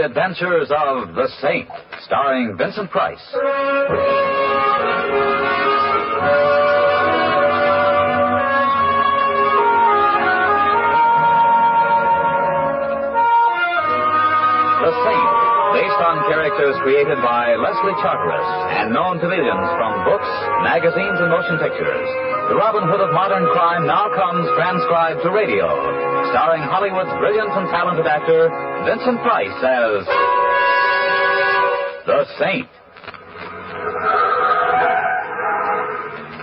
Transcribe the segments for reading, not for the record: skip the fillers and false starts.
Adventures of the Saint, starring Vincent Price. The Saint, based on characters created by Leslie Charteris and known to millions from books, magazines, and motion pictures. The Robin Hood of modern crime now comes transcribed to radio, starring Hollywood's brilliant and talented actor Vincent Price as The Saint.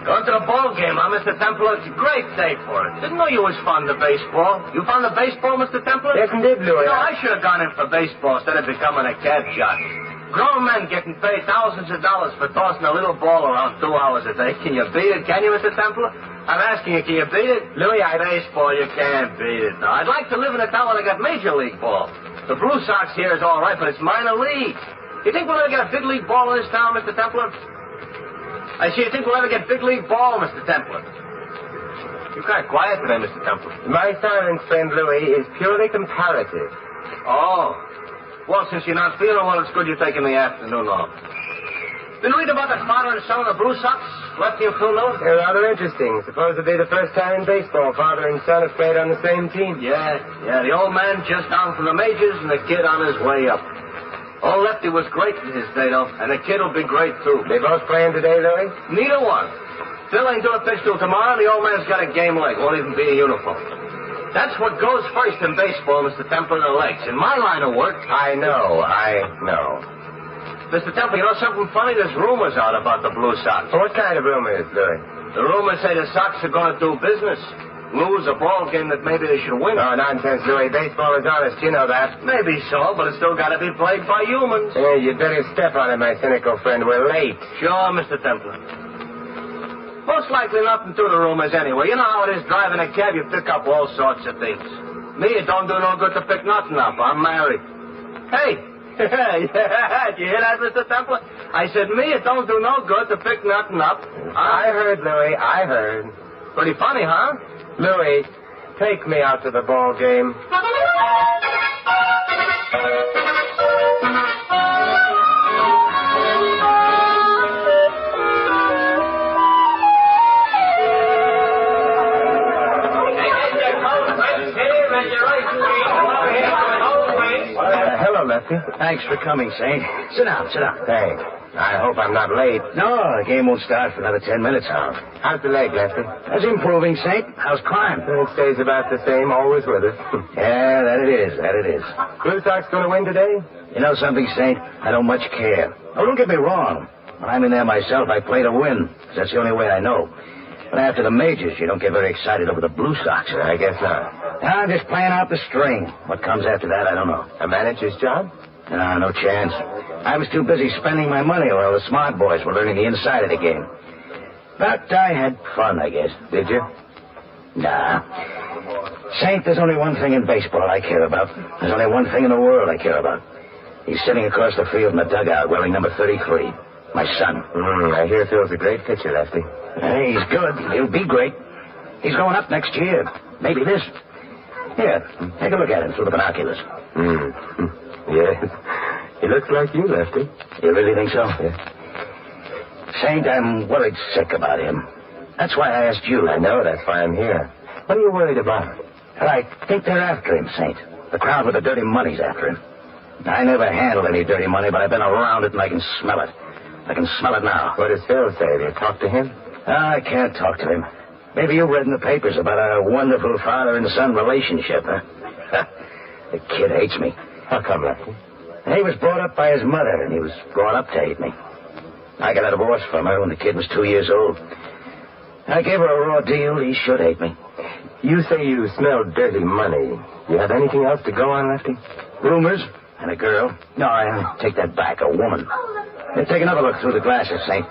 Going to the ball game, huh, Mr. Templar? It's a great day for it. Didn't know you was fond of baseball. You fond of baseball, Mr. Templar? Yes, indeed, Louis. No, I should have gone in for baseball instead of becoming a cab jockey. Grown men getting paid thousands of dollars for tossing a little ball around 2 hours a day. Can you beat it? Can you, Mr. Templar? I'm asking you, can you beat it? Louis, Baseball, you can't beat it. No, I'd like to live in a town where they got Major League ball. The Blue Sox here is all right, but it's minor league. You think we'll ever get a big league ball in this town, Mr. Templar? I see. You think we'll ever get big league ball, Mr. Templar? You're kind of quiet today, Mr. Templar. My silence, friend Louis, is purely comparative. Oh. Well, since you're not feeling well, it's good you're taking the afternoon off. Been reading about the father and son of the Blue Sox? Lefty and Miller? They're rather interesting. Suppose it'll be the first time in baseball father and son have played on the same team. Yeah. The old man just down from the majors and the kid on his way up. Old Lefty was great in his day, though, and the kid will be great, too. They both playing today, Louis? Neither one. Phil ain't doing a pitch till tomorrow, and the old man's got a game leg. Won't even be in uniform. That's what goes first in baseball, Mr. Templar, the legs. In my line of work... I know. Mr. Templar, you know something funny? There's rumors out about the Blue Sox. What kind of rumors, Louis? The rumors say the Sox are going to do business. Lose a ball game that maybe they should win. Oh, nonsense, Louis. Baseball is honest. You know that. Maybe so, but it's still got to be played by humans. Yeah, you'd better step on it, my cynical friend. We're late. Sure, Mr. Templar. Most likely nothing to the rumors anyway. You know how it is driving a cab. You pick up all sorts of things. Me, it don't do no good to pick nothing up. I'm married. Hey. Did you hear that, Mr. Templar? I said, me, it don't do no good to pick nothing up. I heard, Louis. I heard. Pretty funny, huh? Louis, take me out to the ball game. Hello, Lefty. Thanks for coming, Saint. Sit down. Thanks. I hope I'm not late. No, the game won't start for another 10 minutes now. How's the leg, Lefty? That's improving, Saint. How's crime? It stays about the same, always with us. Yeah, that it is. Blue Sox going to win today? You know something, Saint? I don't much care. Oh, don't get me wrong. When I'm in there myself, I play to win. That's the only way I know. But after the majors, you don't get very excited over the Blue Sox. I guess not. I'm just playing out the string. What comes after that, I don't know. A manager's job? No chance. I was too busy spending my money while the smart boys were learning the inside of the game. But I had fun, I guess. Did you? Nah. Saint, there's only one thing in baseball I care about. There's only one thing in the world I care about. He's sitting across the field in the dugout wearing number 33. My son. I hear Phil's a great pitcher, Lefty. He's good. He'll be great. He's going up next year. Maybe this. Here, take a look at him through the binoculars. Yes. He looks like you, Lefty. You really think so? Yes. Saint, I'm worried sick about him. That's why I asked you. I know, that's why I'm here. What are you worried about? I think they're after him, Saint. The crowd with the dirty money's after him. I never handled any dirty money, but I've been around it and I can smell it. I can smell it now. What does Phil say? Do you talk to him? I can't talk to him. Maybe you read in the papers about our wonderful father and son relationship, huh? The kid hates me. How come, Lefty? He was brought up by his mother, and he was brought up to hate me. I got a divorce from her when the kid was 2 years old. I gave her a raw deal. He should hate me. You say you smell dirty money. You have anything else to go on, Lefty? Rumors and a girl. No, I take that back. A woman. Take another look through the glasses, Saint.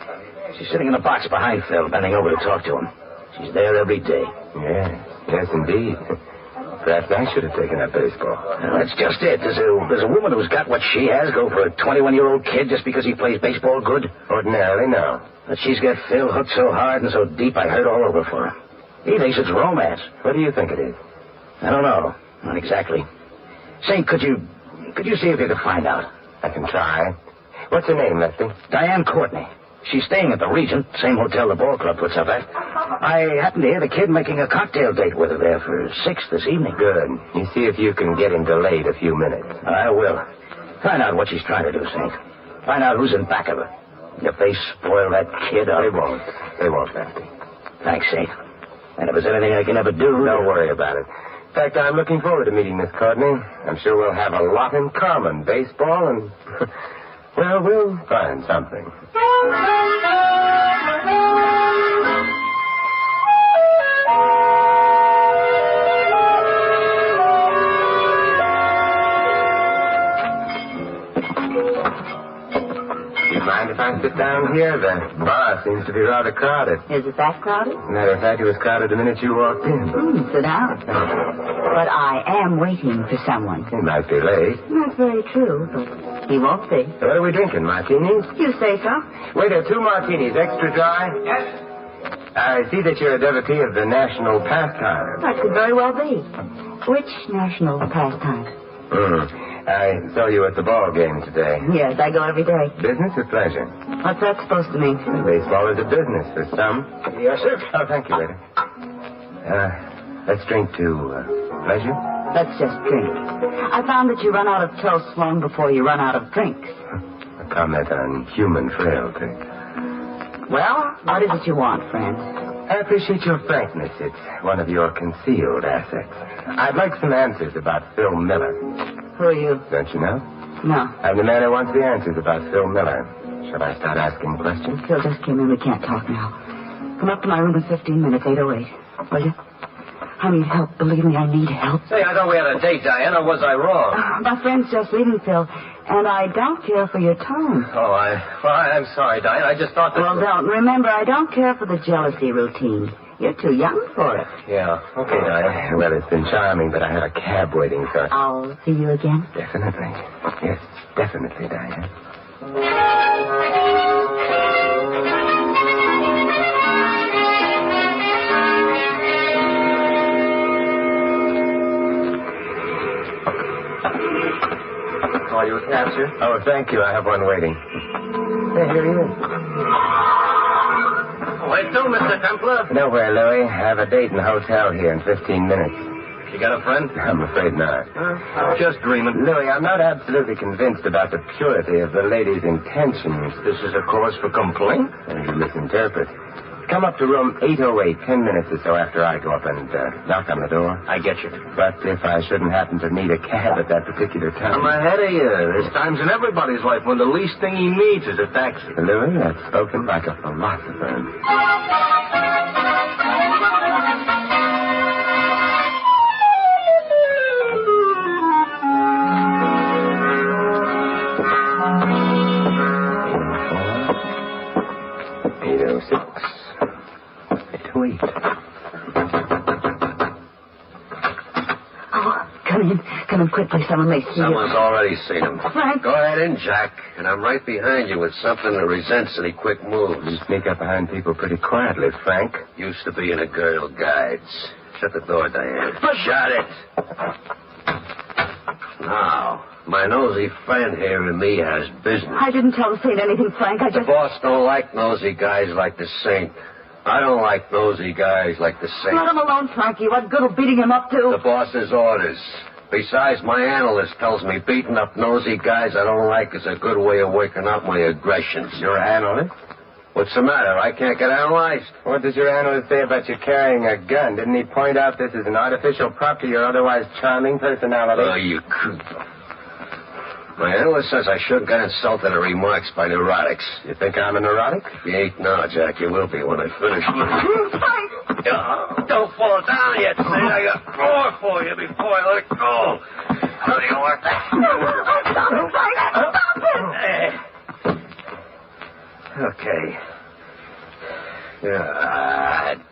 She's sitting in the box behind Phil, bending over to talk to him. She's there every day. Yes, indeed. Perhaps I should have taken up baseball. Well, that's just it. There's a woman who's got what she has go for a 21-year-old kid just because he plays baseball good? Ordinarily, no. But she's got Phil hooked so hard and so deep I hurt all over for her. He thinks it's romance. What do you think it is? I don't know. Not exactly. Saint, could you Could you see if you could find out? I can try. What's her name, Lefty? Diane Courtney. She's staying at the Regent, same hotel the ball club puts up at. I happen to hear the kid making a cocktail date with her there for 6 this evening. Good. You see if you can get him delayed a few minutes. I will. Find out what she's trying to do, Saint. Find out who's in back of her. If they spoil that kid, They won't. They won't, Lefty. Thanks, Saint. And if there's anything I can ever do... Don't worry about it. In fact, I'm looking forward to meeting Miss Courtney. I'm sure we'll have a lot in common. Baseball and... well, we'll find something. Mind if I sit down here? The bar seems to be rather crowded. Is it that crowded? Matter of fact, it was crowded the minute you walked in. Sit down. But I am waiting for someone. He might be late. That's very true, but he won't be. So what are we drinking, martinis? You say so? Waiter, 2 martinis, extra dry. Yes? I see that you're a devotee of the national pastime. That could very well be. Which national pastime? I saw you at the ball game today. Yes, I go every day. Business or pleasure? What's that supposed to mean? Baseball is a business for some. Yes, sir. Oh, thank you, waiter. Let's drink to pleasure. Let's just drink. I found that you run out of toasts long before you run out of drinks. A comment on human frailty. Well, what is it you want, friend? I appreciate your frankness. It's one of your concealed assets. I'd like some answers about Phil Miller. Who are you? Don't you know? No. I'm the man who wants the answers about Phil Miller. Shall I start asking questions? Phil just came in. We can't talk now. Come up to my room in 15 minutes, 8:08. Will you? I need help. Believe me, I need help. Say, I thought we had a date, Diane, or was I wrong? My friend's just leaving, Phil, and I don't care for your tone. Oh, I'm sorry, Diane. I just thought that... Well, don't. Remember, I don't care for the jealousy routine. You're too young for it. Yeah, okay, Diane. Well, it's been charming, but I have a cab waiting, so... I'll see you again. Definitely. Yes, definitely, Diane. Call you a cab, sir? Oh, thank you. I have one waiting. Hey, here he is. Where to, Mr. Templar? Nowhere, Louie. I have a date in the hotel here in 15 minutes. You got a friend? I'm afraid not. I'm just dreaming. Louie, I'm not absolutely convinced about the purity of the lady's intentions. This is a cause for complaint? And you misinterpret. Come up to room 808, 10 minutes or so after I go up and knock on the door. I get you. But if I shouldn't happen to need a cab at that particular time... I'm ahead of you. There's times in everybody's life when the least thing he needs is a taxi. Louie, that's spoken like a philosopher. Come in quickly. Someone may see you. Someone's already seen him. Frank. Go ahead in, Jack. And I'm right behind you with something that resents any quick moves. You sneak up behind people pretty quietly, Frank. Used to be in a Girl Guides. Shut the door, Diane. Shut it. Now, my nosy friend here and me has business. I didn't tell the Saint anything, Frank. I The just... boss don't like nosy guys like the Saint. I don't like nosy guys like the Saint. Let him alone, Frankie. What good of beating him up to? The boss's orders. Besides, my analyst tells me beating up nosy guys I don't like is a good way of working out my aggressions. Your analyst? What's the matter? I can't get analyzed. What does your analyst say about you carrying a gun? Didn't he point out this is an artificial prop to your otherwise charming personality? Oh, you could. My analyst says I shouldn't get insulted at remarks by neurotics. You think I'm a neurotic? If you ain't now, Jack, you will be when I finish. Frank! Don't fall down yet, Sid. I got more for you before I let it go. How do you work that? Stop it, Frank! Stop it! Okay.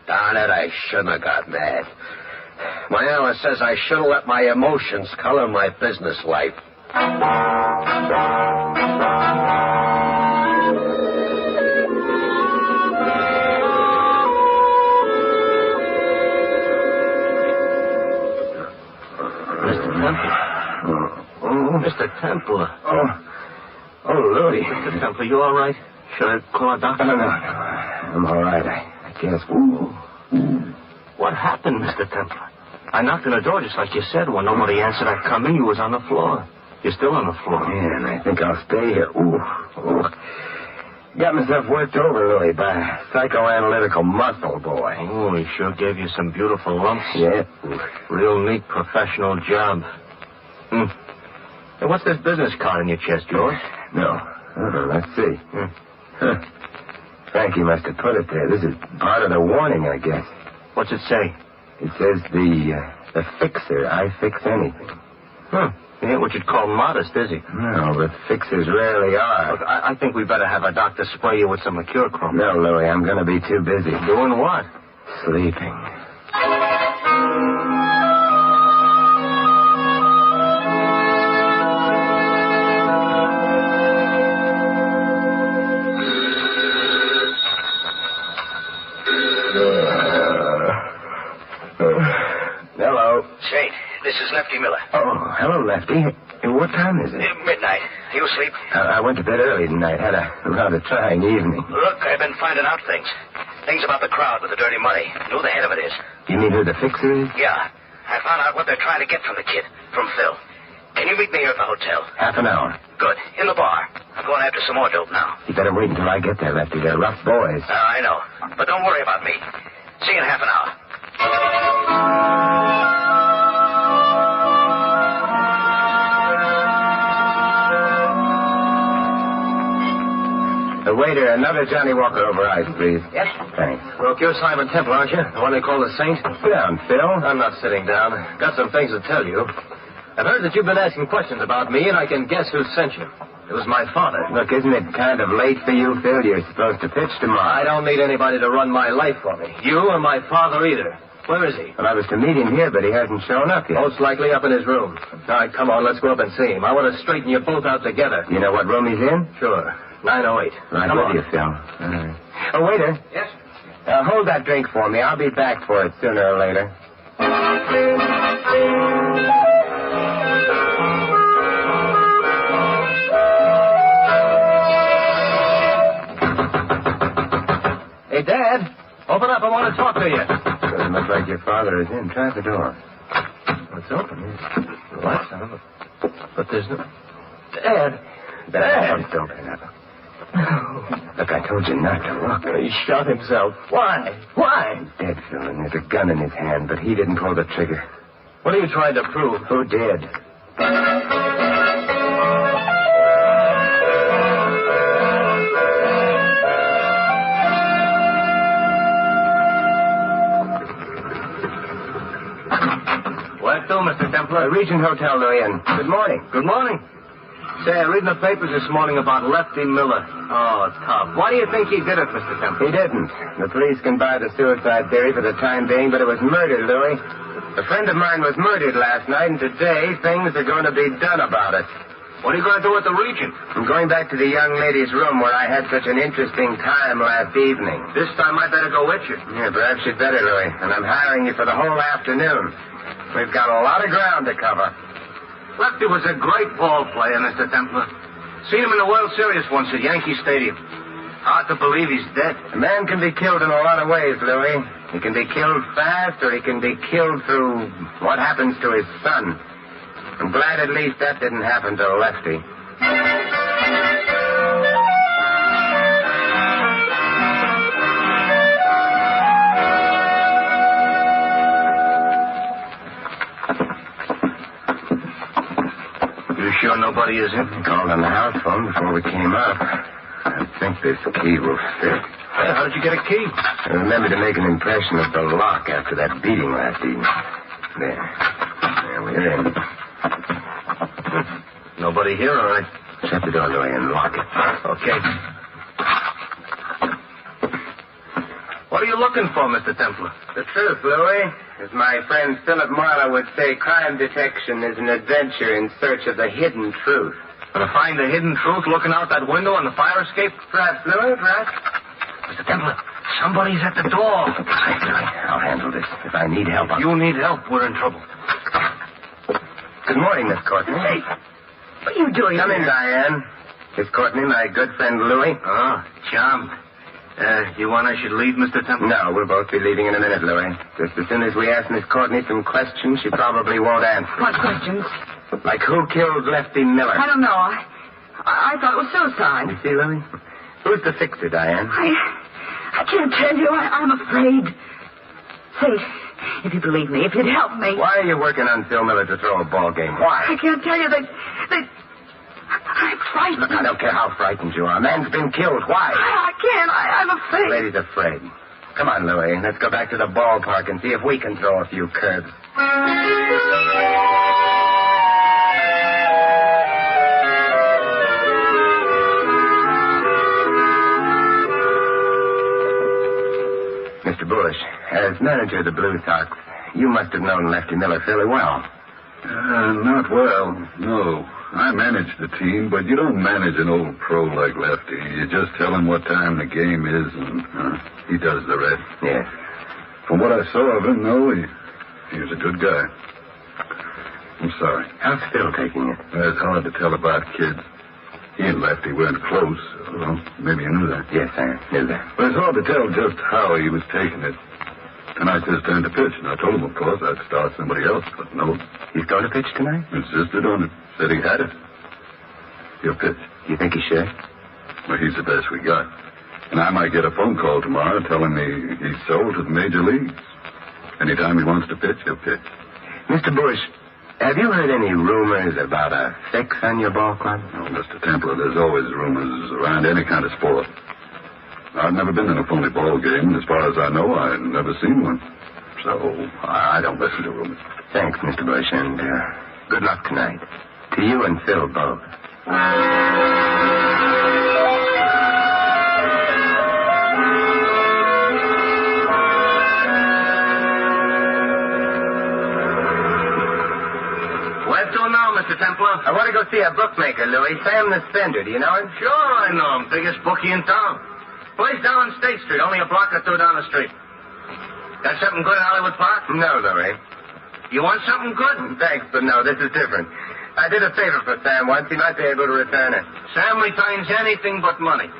Darn it, I shouldn't have got mad. My analyst says I shouldn't let my emotions color my business life. Mr. Temple? Oh, Mr. Templar. Oh, Louie. Mr. Templar, you all right? Should I call a doctor? No. I'm all right, I guess. Ooh. What happened, Mr. Templar? I knocked on the door just like you said. When nobody answered, I come in. You was on the floor. You're still on the floor. Yeah, and I think I'll stay here. Ooh. Got myself worked over, Louie, by a psychoanalytical muscle boy. Oh, he sure gave you some beautiful lumps. Yeah. Real neat professional job. Hey, what's this business card on your chest, George? No. Let's see. Frankie must have put it there. This is part of the warning, I guess. What's it say? It says the fixer. I fix anything. He ain't what you'd call modest, is he? No, but fixers rarely are. Look, I think we better have a doctor spray you with some mercurochrome. No, Louie, I'm going to be too busy. Doing what? Sleeping. Hello. Saint, this is Lefty Miller. Oh, hello, Lefty. What time is it? Midnight. You asleep? I went to bed early tonight. Had a rather trying evening. Look, I've been finding out things. Things about the crowd with the dirty money. Who the head of it is. You mean who the fixer is? Yeah. I found out what they're trying to get from the kid, from Phil. Can you meet me here at the hotel? Half an hour. Good. In the bar. I'm going after some more dope now. You better wait until I get there, Lefty. They're rough boys. I know. But don't worry about me. See you in half an hour. Waiter, another Johnny Walker over ice, please. Yes? Thanks. Look, you're Simon Temple, aren't you? The one they call the Saint? Sit down, Phil. I'm not sitting down. Got some things to tell you. I've heard that you've been asking questions about me, and I can guess who sent you. It was my father. Look, isn't it kind of late for you, Phil? You're supposed to pitch tomorrow. I don't need anybody to run my life for me. You or my father either. Where is he? Well, I was to meet him here, but he hasn't shown up yet. Most likely up in his room. All right, come on, let's go up and see him. I want to straighten you both out together. You know what room he's in? Sure. 908. Right Come with on. you, Phil. All right. Oh, waiter. Yes? Hold that drink for me. I'll be back for it sooner or later. Hey, Dad. Open up. I want to talk to you. Doesn't look like your father is in. Try the door. It's open. What? But there's no... Dad. Dad. Don't open up. Look, I told you not to look. He shot himself. Why? Why? He's dead, Phil, and there's a gun in his hand, but he didn't pull the trigger. What are you trying to prove? Who did? Where to, Mr. Templar? Regent Hotel, Louis, and good morning. Good morning. Say, I read in the papers this morning about Lefty Miller. Oh, tough. Why do you think he did it, Mr. Templar? He didn't. The police can buy the suicide theory for the time being, but it was murder, Louis. A friend of mine was murdered last night, and today things are going to be done about it. What are you going to do at the Regent? I'm going back to the young lady's room where I had such an interesting time last evening. This time I better go with you. Yeah, perhaps you'd better, Louis. And I'm hiring you for the whole afternoon. We've got a lot of ground to cover. Lefty was a great ball player, Mr. Templar. Seen him in the World Series once at Yankee Stadium. Hard to believe he's dead. A man can be killed in a lot of ways, Louis. He can be killed fast, or he can be killed through what happens to his son. I'm glad at least that didn't happen to Lefty. You sure nobody is in? I called on the house phone before we came up. I think this key will fit. Hey, how did you get a key? I remember to make an impression of the lock after that beating last evening. There. There, we're in. Nobody here, all right. Shut the door, Louis, and lock it. Okay. What are you looking for, Mr. Templar? The truth, Louis. As my friend Philip Marlowe would say, crime detection is an adventure in search of the hidden truth. Gonna find the hidden truth looking out that window on the fire escape? Perhaps, Louis, perhaps. Mr. Templar, somebody's at the door. Louis, I'll handle this. If I need help, If you need help, we're in trouble. Good morning, Miss Courtney. Hey, what are you doing Come in, here? Diane. Miss Courtney, my good friend Louis. Oh, chum. You want I should leave, Mr. Temple? No, we'll both be leaving in a minute, Louis. Just as soon as we ask Miss Courtney some questions, she probably won't answer. What questions? Like who killed Lefty Miller? I don't know. I thought it was suicide. You see, Louis? Who's the fixer, Diane? I can't tell you. I'm afraid. Say, if you believe me, if you'd help me. Why are you working on Phil Miller to throw a ball game? Why? I can't tell you. I'm frightened. Look, I don't care how frightened you are. A man's been killed. Why? I can't. I'm The afraid. lady's afraid. Come on, Louis. Let's go back to the ballpark and see if we can throw a few curves. Mr. Bush, as manager of the Blue Sox, you must have known Lefty Miller fairly well. Not well, no. I manage the team, but you don't manage an old pro like Lefty. You just tell him what time the game is, and he does the rest. Yes. From what I saw of him, no, he was a good guy. I'm sorry. How's Phil taking it? It's hard to tell about kids. He and Lefty weren't close. Well, maybe you knew that. Yes, I knew that. But it's hard to tell just how he was taking it. Tonight's his turn to pitch, and I told him, of course, I'd start somebody else, but no. He's going to pitch tonight? Insisted on it. Said he had it. He'll pitch. You think he should? Well, he's the best we got. And I might get a phone call tomorrow telling me he's sold to the major leagues. Anytime he wants to pitch, he'll pitch. Mr. Bush, have you heard any rumors about a fix on your ball club? Oh, Mr. Templer, there's always rumors around any kind of sport. I've never been in a phony ball game, and as far as I know, I've never seen one. So I don't listen to rumors. Thanks, Mr. Bush, and good luck tonight. To you and Phil both. Where to now, Mr. Templar? I want to go see a bookmaker, Louis. Sam the Spender. Do you know him? Sure, I know him. Biggest bookie in town. Place down on State Street, only a block or two down the street. Got something good at Hollywood Park? No, Louis. You want something good? Thanks, but no, this is different. I did a favor for Sam once. He might be able to return it. Sam returns anything but money.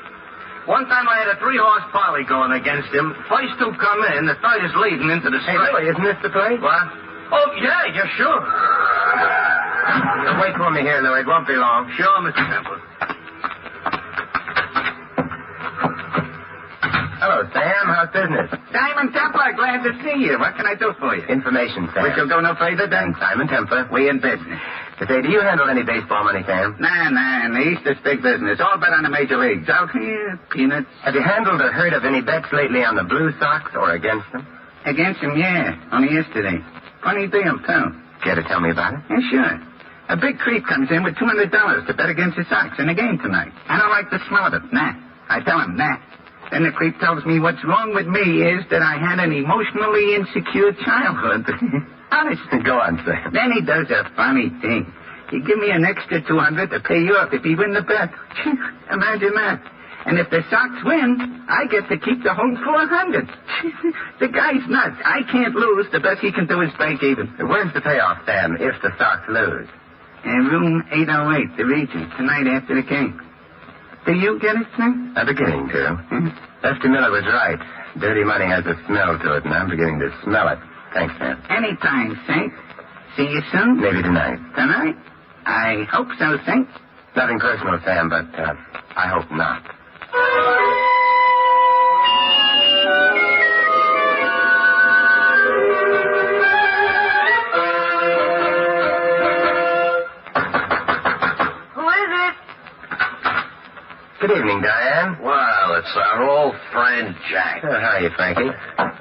One time I had a 3-horse parley going against him. First two come in, the third is leading into the Hey, straight. Louis, isn't this the place? What? Oh, yeah, sure. Wait for me here, Louis. It won't be long. Sure, Mr. Temple. Hello, Sam. How's business? Simon Templar, glad to see you. What can I do for you? Information, Sam. We shall go no further And then. Simon Templer. We in business. To say, do you handle any baseball money, Sam? Nah, in the East it's big business. All bet on the major leagues. Out here, peanuts. Have you handled or heard of any bets lately on the Blue Sox or against them? Against him, yeah. Only yesterday. Funny deal, too. Care to tell me about it? Yeah, sure. A big creep comes in with $200 to bet against the Sox in the game tonight. I don't like the smell of it. Nah. I tell him, nah. Then the creep tells me what's wrong with me is that I had an emotionally insecure childhood. Honest. Go on, Sam. Then he does a funny thing. He give me an extra $200 to pay you up if he win the bet. Imagine that. And if the Sox win, I get to keep the whole $400. The guy's nuts. I can't lose. The best he can do is break even. When's the payoff, Sam, if the Sox lose? And room 808, the Regent, tonight after the game. Do you get it, sir? I'm beginning to. Lefty Miller was right. Dirty money has a smell to it, and I'm beginning to smell it. Thanks, Sam. Anytime, Saint. See you soon? Maybe tonight. Tonight? I hope so, Saint. Nothing personal, Sam, but I hope not. Who is it? Good evening, Diane. Well, it's our old friend Jack. How are you, Frankie?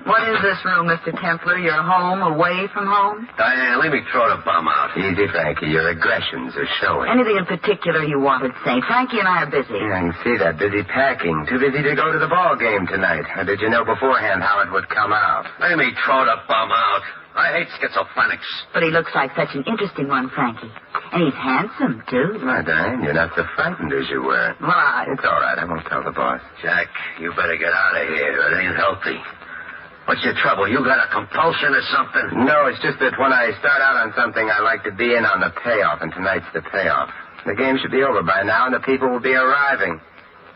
What is this room, Mr. Templar? You're home, away from home? Diane, let me throw the bum out. Easy, Frankie. Your aggressions are showing. Anything in particular you wanted, Saint? Frankie and I are busy. Yeah, I can see that. Busy packing. Too busy to go to the ball game tonight. Or did you know beforehand how it would come out? Let me throw the bum out. I hate schizophrenics. But he looks like such an interesting one, Frankie. And he's handsome, too. My Diane, you're not so frightened as you were. Why? It's all right. I won't tell the boss. Jack, you better get out of here. It ain't healthy. What's your trouble? You got a compulsion or something? No, it's just that when I start out on something, I like to be in on the payoff, and tonight's the payoff. The game should be over by now, and the people will be arriving.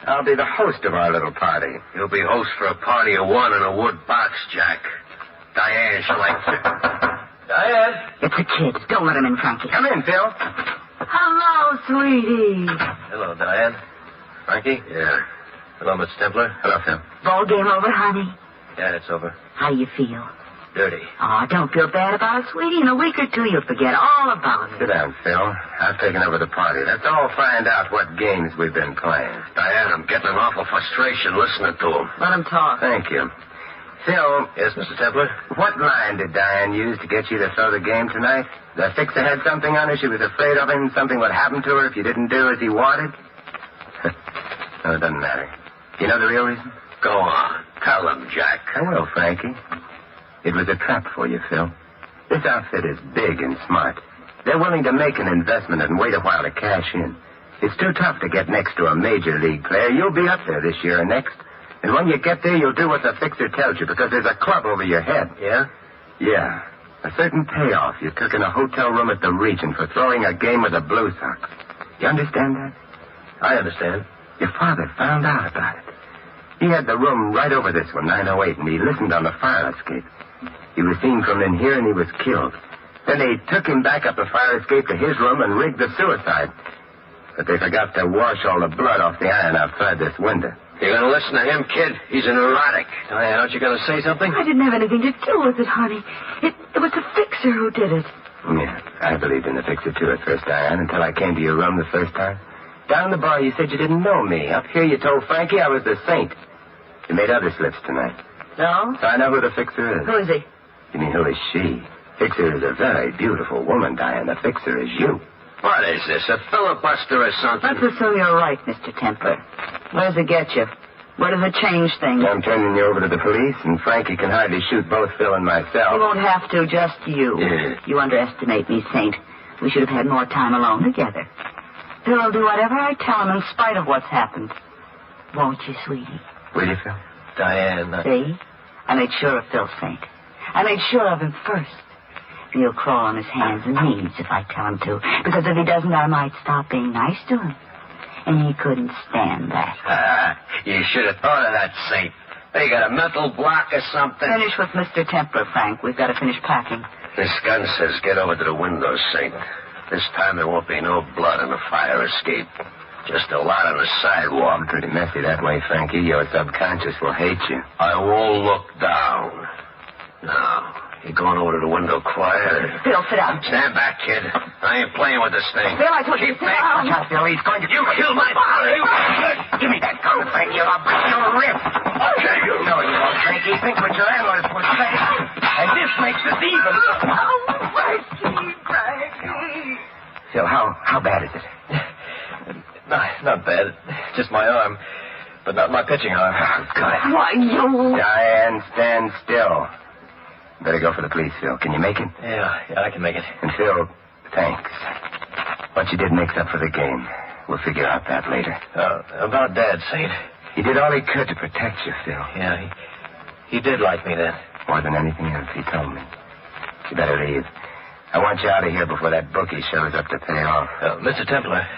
I'll be the host of our little party. You'll be host for a party of one in a wood box, Jack. Diane, shall I... Diane? It's a kid. Don't let him in, Frankie. Come in, Phil. Hello, sweetie. Hello, Diane. Frankie? Yeah. Hello, Mr. Templar. Hello, Phil. Ball game over, honey? Yeah, it's over. How you feel? Dirty. Oh, don't feel bad about it, sweetie. In a week or two, you'll forget all about it. Sit down, Phil. I've taken over the party. Let's all find out what games we've been playing. Diane, I'm getting an awful frustration listening to him. Let him talk. Thank you. Phil. Yes, Mr. Templar? What line did Diane use to get you to throw the game tonight? The fixer had something on her. She was afraid of him. Something would happen to her if you didn't do as he wanted. No, it doesn't matter. You know the real reason? Go on. Tell him, Jack. I will, Frankie. It was a trap for you, Phil. This outfit is big and smart. They're willing to make an investment and wait a while to cash in. It's too tough to get next to a major league player. You'll be up there this year and next. And when you get there, you'll do what the fixer tells you because there's a club over your head. Yeah? Yeah. A certain payoff you took in a hotel room at the Regent for throwing a game with the Blue Sox. You understand that? I understand. Your father found out about it. He had the room right over this one, 908, and he listened on the fire escape. He was seen from in here, and he was killed. Then they took him back up the fire escape to his room and rigged the suicide. But they forgot to wash all the blood off the iron outside this window. You're going to listen to him, kid? He's a neurotic. Diane, aren't you going to say something? I didn't have anything to do with it, honey. It was the fixer who did it. Yeah, I believed in the fixer, too, at first, Diane, until I came to your room the first time. Down the bar, you said you didn't know me. Up here, you told Frankie I was the saint. You made other slips tonight. No? So I know who the fixer is. Who is he? You mean, who is she? Fixer is a very beautiful woman, Diane. The fixer is you. What is this, a filibuster or something? Let's assume you're right, Mr. Templar. Where does it get you? Where does it change things? I'm turning you over to the police, and Frankie can hardly shoot both Phil and myself. You won't have to, just you. Yeah. You underestimate me, Saint. We should have had more time alone together. Phil will do whatever I tell him in spite of what's happened. Won't you, sweetie? Will you, Phil? Diane. See? I made sure of Phil, Saint. I made sure of him first. He'll crawl on his hands and knees if I tell him to. Because if he doesn't, I might stop being nice to him. And he couldn't stand that. You should have thought of that, Saint. They got a mental block or something. Finish with Mr. Templar, Frank. We've got to finish packing. This gun says get over to the window, Saint. This time there won't be no blood on the fire escape. Just a lot on the sidewalk. Pretty messy that way, Frankie. Your subconscious will hate you. I won't look down. Now, you going over to the window quiet? Phil, sit down. Stand back, kid. I ain't playing with this thing. Phil, I told you to sit down. Watch out, Phil. He's going to... You killed my father. Give me that gun, Frankie, or I'll break your ribs. Okay, you. No, you won't, Frankie. Think what your analyst would say. And this makes us even. Frankie. Phil, how bad is it? Not bad. Just my arm. But not my pitching arm. Oh, God. Why, you... Diane, stand still. Better go for the police, Phil. Can you make it? Yeah, I can make it. And Phil, thanks. What you did makes up for the game. We'll figure out that later. About Dad, Saint. He did all he could to protect you, Phil. Yeah, he did like me then. More than anything else, he told me. You better leave. I want you out of here before that bookie shows up to pay off. Mr. Templar,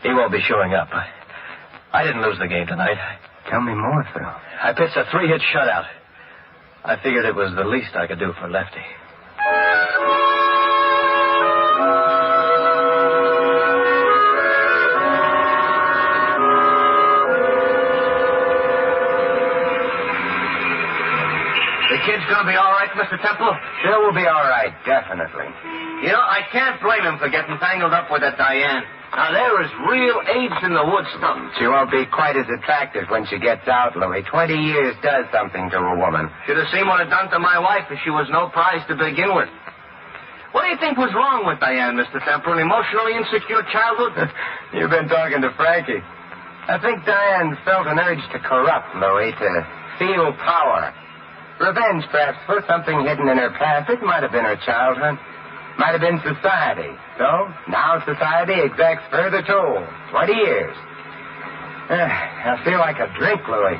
he won't be showing up. I didn't lose the game tonight. Tell me more, Phil. I pitched a 3-hit shutout. I figured it was the least I could do for Lefty. The kid's gonna be all right, Mr. Temple? Phil will be all right, definitely. You know, I can't blame him for getting tangled up with that Diane. Now, there is real AIDS in the wood stuff. She won't be quite as attractive when she gets out, Louis. 20 years does something to a woman. Should have seen what it done to my wife if she was no prize to begin with. What do you think was wrong with Diane, Mr. Temple? An emotionally insecure childhood? You've been talking to Frankie. I think Diane felt an urge to corrupt, Louis, to feel power. Revenge, perhaps, for something hidden in her past. It might have been her childhood. Might have been society. So, now society exacts further toll. 20 years. I feel like a drink, Louis.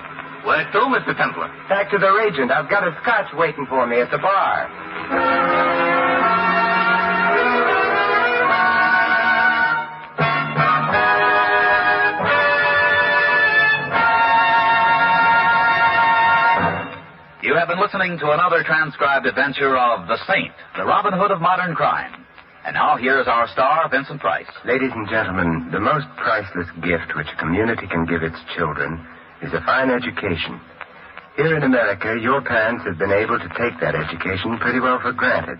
Where to, Mr. Templar? Back to the Regent. I've got a scotch waiting for me at the bar. You have been listening to another transcribed adventure of The Saint, the Robin Hood of modern crime. And now here's our star, Vincent Price. Ladies and gentlemen, the most priceless gift which a community can give its children is a fine education. Here in America, your parents have been able to take that education pretty well for granted.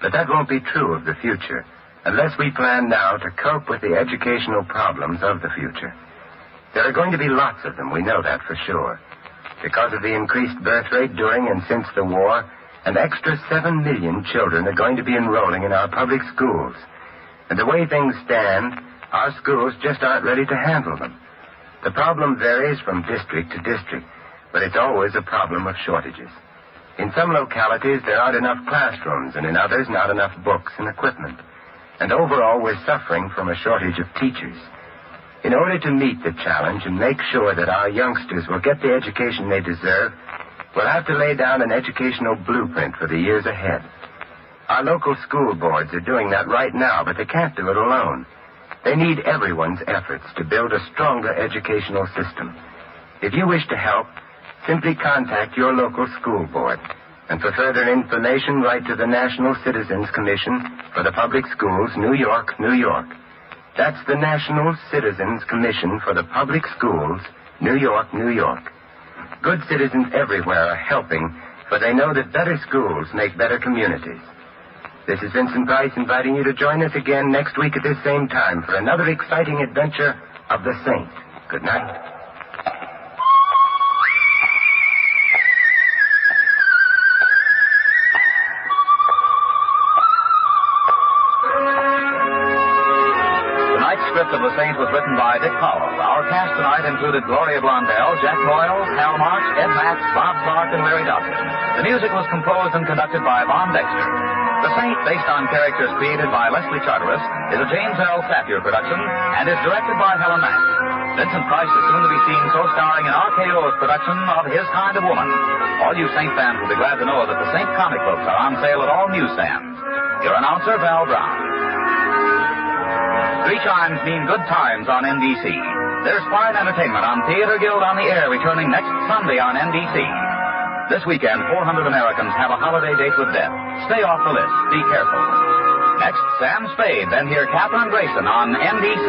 But that won't be true of the future, unless we plan now to cope with the educational problems of the future. There are going to be lots of them, we know that for sure. Because of the increased birth rate during and since the war, an extra 7 million children are going to be enrolling in our public schools. And the way things stand, our schools just aren't ready to handle them. The problem varies from district to district, but it's always a problem of shortages. In some localities, there aren't enough classrooms, and in others, not enough books and equipment. And overall, we're suffering from a shortage of teachers. In order to meet the challenge and make sure that our youngsters will get the education they deserve, we'll have to lay down an educational blueprint for the years ahead. Our local school boards are doing that right now, but they can't do it alone. They need everyone's efforts to build a stronger educational system. If you wish to help, simply contact your local school board. And for further information, write to the National Citizens Commission for the Public Schools, New York, New York. That's the National Citizens Commission for the Public Schools, New York, New York. Good citizens everywhere are helping, for they know that better schools make better communities. This is Vincent Price inviting you to join us again next week at this same time for another exciting adventure of the Saint. Good night. The script of The Saint was written by Dick Powell. Our cast tonight included Gloria Blondell, Jack Boyle, Hal March, Ed Max, Bob Clark, and Larry Dodson. The music was composed and conducted by Von Dexter. The Saint, based on characters created by Leslie Charteris, is a James L. Safier production and is directed by Helen Mack. Vincent Price is soon to be seen co-starring in RKO's production of His Kind of Woman. All you Saint fans will be glad to know that the Saint comic books are on sale at all newsstands. Your announcer, Val Brown. 3 chimes mean good times on NBC. There's fine entertainment on Theater Guild on the Air returning next Sunday on NBC. This weekend, 400 Americans have a holiday date with death. Stay off the list. Be careful. Next, Sam Spade, then hear Katherine Grayson on NBC.